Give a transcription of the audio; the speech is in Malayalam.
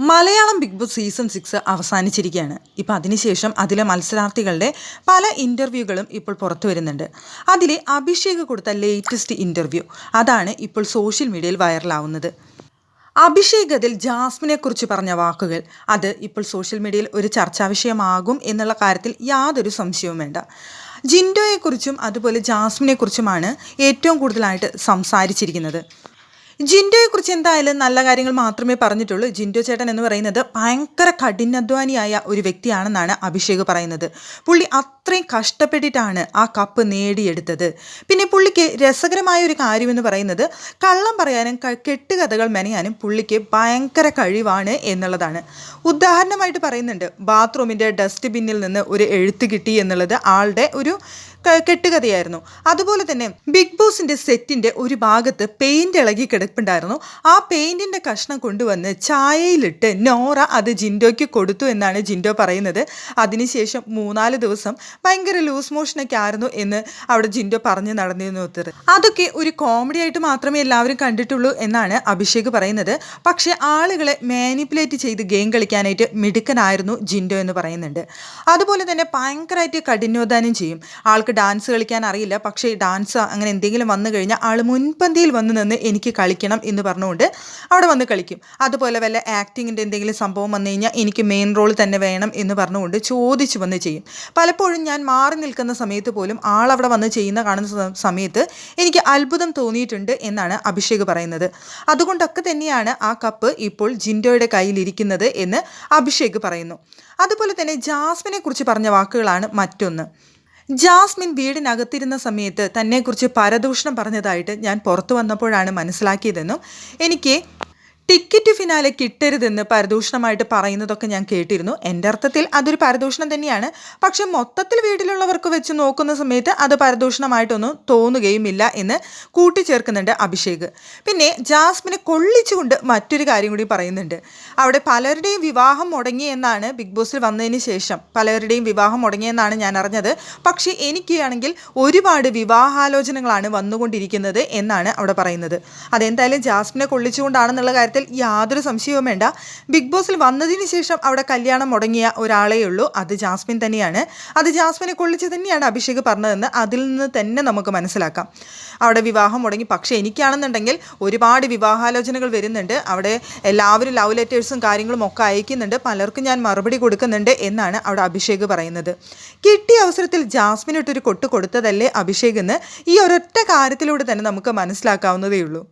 മലയാളം ബിഗ് ബോസ് സീസൺ 6 അവസാനിച്ചിരിക്കുകയാണ്. ഇപ്പോൾ അതിനുശേഷം അതിലെ മത്സരാർത്ഥികളുടെ പല ഇൻ്റർവ്യൂകളും ഇപ്പോൾ പുറത്തു വരുന്നുണ്ട്. അതിൽ അഭിഷേക് കൊടുത്ത ലേറ്റസ്റ്റ് ഇൻ്റർവ്യൂ അതാണ് ഇപ്പോൾ സോഷ്യൽ മീഡിയയിൽ വൈറലാവുന്നത്. അഭിഷേക് അതിൽ ജാസ്മിനെ കുറിച്ച് പറഞ്ഞ വാക്കുകൾ അത് ഇപ്പോൾ സോഷ്യൽ മീഡിയയിൽ ഒരു ചർച്ചാ വിഷയമാകും എന്നുള്ള കാര്യത്തിൽ യാതൊരു സംശയവും വേണ്ട. ജിൻഡോയെക്കുറിച്ചും അതുപോലെ ജാസ്മിനെക്കുറിച്ചുമാണ് ഏറ്റവും കൂടുതലായിട്ട് സംസാരിച്ചിരിക്കുന്നത്. ജിൻഡോയെക്കുറിച്ച് എന്തായാലും നല്ല കാര്യങ്ങൾ മാത്രമേ പറഞ്ഞിട്ടുള്ളൂ. ജിൻഡോ ചേട്ടൻ എന്ന് പറയുന്നത് ഭയങ്കര കഠിനാധ്വാനിയായ ഒരു വ്യക്തിയാണെന്നാണ് അഭിഷേക് പറയുന്നത്. പുള്ളി അത്രയും കഷ്ടപ്പെട്ടിട്ടാണ് ആ കപ്പ് നേടിയെടുത്തത്. പിന്നെ പുള്ളിക്ക് രസകരമായ ഒരു കാര്യമെന്ന് പറയുന്നത് കള്ളം പറയാനും കെട്ടുകഥകൾ മെനയാനും പുള്ളിക്ക് ഭയങ്കര കഴിവാണ് എന്നുള്ളതാണ്. ഉദാഹരണമായിട്ട് പറയുന്നുണ്ട്, ബാത്റൂമിൻ്റെ ഡസ്റ്റ് ബിന്നിൽ നിന്ന് ഒരു എഴുത്ത് കിട്ടി എന്നുള്ളത് ആളുടെ ഒരു കെട്ടുകഥയായിരുന്നു. അതുപോലെ തന്നെ ബിഗ് ബോസിൻ്റെ സെറ്റിൻ്റെ ഒരു ഭാഗത്ത് പെയിൻറ് ഇളകി കിടപ്പുണ്ടായിരുന്നു. ആ പെയിൻറ്റിൻ്റെ കഷ്ണം കൊണ്ടുവന്ന് ചായയിലിട്ട് നോറ അത് ജിൻഡോയ്ക്ക് കൊടുത്തു എന്നാണ് ജിൻഡോ പറയുന്നത്. അതിനുശേഷം 3-4 ദിവസം ഭയങ്കര ലൂസ് മോഷനൊക്കെ ആയിരുന്നു എന്ന് അവിടെ ജിൻഡോ പറഞ്ഞ് നടന്നിരുന്നു. അതൊക്കെ ഒരു കോമഡി ആയിട്ട് മാത്രമേ എല്ലാവരും കണ്ടിട്ടുള്ളൂ എന്നാണ് അഭിഷേക് പറയുന്നത്. പക്ഷേ ആളുകളെ മാനിപ്പുലേറ്റ് ചെയ്ത് ഗെയിം കളിക്കാനായിട്ട് മിടുക്കനായിരുന്നു ജിൻഡോ എന്ന് പറയുന്നുണ്ട്. അതുപോലെ തന്നെ ഭയങ്കരമായിട്ട് കഠിനാധ്വാനം ചെയ്യും. ആൾക്ക് ഡാൻസ് കളിക്കാൻ അറിയില്ല, പക്ഷേ ഡാൻസ് അങ്ങനെ എന്തെങ്കിലും വന്നു കഴിഞ്ഞാൽ ആൾ മുൻപന്തിയിൽ വന്ന് നിന്ന് എനിക്ക് കളിക്കണം എന്ന് പറഞ്ഞുകൊണ്ട് അവിടെ വന്ന് കളിക്കും. അതുപോലെ വല്ല ആക്ടിങ്ങിൻ്റെ എന്തെങ്കിലും സംഭവം വന്നു കഴിഞ്ഞാൽ എനിക്ക് മെയിൻ റോൾ തന്നെ വേണം എന്ന് പറഞ്ഞുകൊണ്ട് ചോദിച്ചു വന്ന് ചെയ്യും. പലപ്പോഴും ഞാൻ മാറി നിൽക്കുന്ന സമയത്ത് പോലും ആളവിടെ വന്ന് കാണുന്ന സമയത്ത് എനിക്ക് അത്ഭുതം തോന്നിയിട്ടുണ്ട് എന്നാണ് അഭിഷേക് പറയുന്നത്. അതുകൊണ്ടൊക്കെ തന്നെയാണ് ആ കപ്പ് ഇപ്പോൾ ജിൻഡോയുടെ കയ്യിലിരിക്കുന്നത് എന്ന് അഭിഷേക് പറയുന്നു. അതുപോലെ തന്നെ ജാസ്മിനെ കുറിച്ച് പറഞ്ഞ വാക്കുകളാണ് മറ്റൊന്ന്. ജാസ്മിൻ വീടിനകത്തിരുന്ന സമയത്ത് തന്നെക്കുറിച്ച് പരദൂഷണം പറഞ്ഞതായിട്ട് ഞാൻ പുറത്തു വന്നപ്പോഴാണ് മനസ്സിലാക്കിയതെന്നും എനിക്ക് ടിക്കറ്റ് ഫിനാലെ കിട്ടരുതെന്ന് പരദൂഷണമായിട്ട് പറയുന്നതൊക്കെ ഞാൻ കേട്ടിരുന്നു. എൻ്റെ അർത്ഥത്തിൽ അതൊരു പരദൂഷണം തന്നെയാണ്. പക്ഷെ മൊത്തത്തിൽ വീട്ടിലുള്ളവർക്ക് വെച്ച് നോക്കുന്ന സമയത്ത് അത് പരദൂഷണമായിട്ടൊന്നും തോന്നുകയുമില്ല എന്ന് കൂട്ടിച്ചേർക്കുന്നുണ്ട് അഭിഷേക്. പിന്നെ ജാസ്മിനെ കൊള്ളിച്ചുകൊണ്ട് മറ്റൊരു കാര്യം കൂടി പറയുന്നുണ്ട്. അവിടെ പലരുടെയും വിവാഹം മുടങ്ങിയെന്നാണ് ബിഗ് ബോസിൽ വന്നതിന് ശേഷം പലരുടെയും വിവാഹം മുടങ്ങിയെന്നാണ് ഞാൻ അറിഞ്ഞത്. പക്ഷേ എനിക്കാണെങ്കിൽ ഒരുപാട് വിവാഹാലോചനകളാണ് വന്നുകൊണ്ടിരിക്കുന്നത് എന്നാണ് അവിടെ പറയുന്നത്. അതെന്തായാലും ജാസ്മിനെ കൊള്ളിച്ചുകൊണ്ടാണെന്നുള്ള കാര്യത്തിൽ യാതൊരു സംശയവും വേണ്ട. ബിഗ് ബോസിൽ വന്നതിന് ശേഷം അവിടെ കല്യാണം മുടങ്ങിയ ഒരാളേ ഉള്ളൂ, അത് ജാസ്മിൻ തന്നെയാണ്. അത് ജാസ്മിനെ കൊള്ളിച്ച് തന്നെയാണ് അഭിഷേക് പറഞ്ഞതെന്ന് അതിൽ നിന്ന് തന്നെ നമുക്ക് മനസ്സിലാക്കാം. അവിടെ വിവാഹം മുടങ്ങി. പക്ഷേ എനിക്കാണെന്നുണ്ടെങ്കിൽ ഒരുപാട് വിവാഹാലോചനകൾ വരുന്നുണ്ട്. അവിടെ എല്ലാവരും ലവ് ലെറ്റേഴ്സും കാര്യങ്ങളും ഒക്കെ അയക്കുന്നുണ്ട്. പലർക്കും ഞാൻ മറുപടി കൊടുക്കുന്നുണ്ട് എന്നാണ് അവിടെ അഭിഷേക് പറയുന്നത്. കിട്ടിയ അവസരത്തിൽ ജാസ്മിനിട്ടൊരു കൊട്ട് കൊടുത്തതല്ലേ അഭിഷേക് എന്ന് ഈ ഒരൊറ്റ കാര്യത്തിലൂടെ തന്നെ നമുക്ക് മനസ്സിലാക്കാവുന്നതേ ഉള്ളൂ.